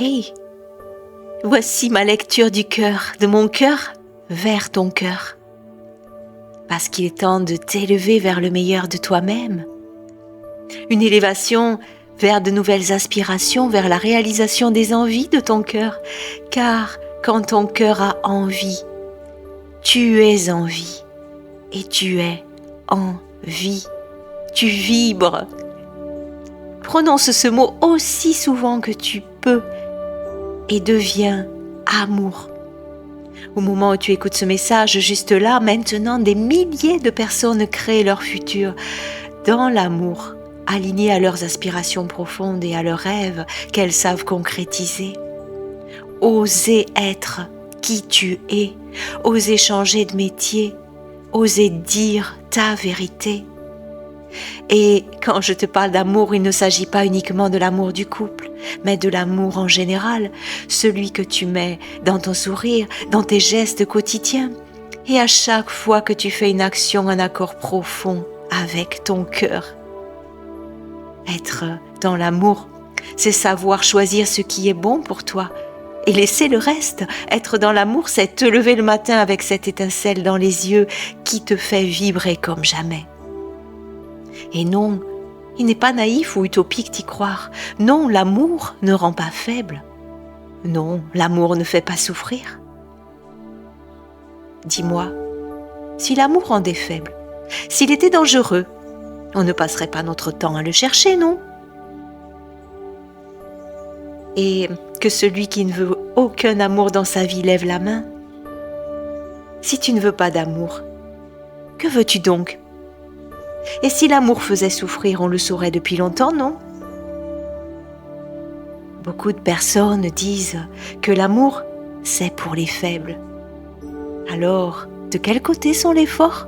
Hey, voici ma lecture du cœur, de mon cœur vers ton cœur. Parce qu'il est temps de t'élever vers le meilleur de toi-même. Une élévation vers de nouvelles aspirations, vers la réalisation des envies de ton cœur. Car quand ton cœur a envie, tu es en vie. Et tu es en vie. Tu vibres. Prononce ce mot aussi souvent que tu peux et deviens amour. Au moment où tu écoutes ce message, juste là, maintenant, des milliers de personnes créent leur futur dans l'amour, alignées à leurs aspirations profondes et à leurs rêves qu'elles savent concrétiser. Oser être qui tu es, oser changer de métier, oser dire ta vérité. Et quand je te parle d'amour, il ne s'agit pas uniquement de l'amour du couple, mais de l'amour en général, celui que tu mets dans ton sourire, dans tes gestes quotidiens, et à chaque fois que tu fais une action en accord profond avec ton cœur. Être dans l'amour, c'est savoir choisir ce qui est bon pour toi et laisser le reste. Être dans l'amour, c'est te lever le matin avec cette étincelle dans les yeux qui te fait vibrer comme jamais. Et non, il n'est pas naïf ou utopique d'y croire. Non, l'amour ne rend pas faible. Non, l'amour ne fait pas souffrir. Dis-moi, si l'amour rendait faible, s'il était dangereux, on ne passerait pas notre temps à le chercher, non? Et que celui qui ne veut aucun amour dans sa vie lève la main. Si tu ne veux pas d'amour, que veux-tu donc? Et si l'amour faisait souffrir, on le saurait depuis longtemps, non? Beaucoup de personnes disent que l'amour, c'est pour les faibles. Alors, de quel côté sont les forts?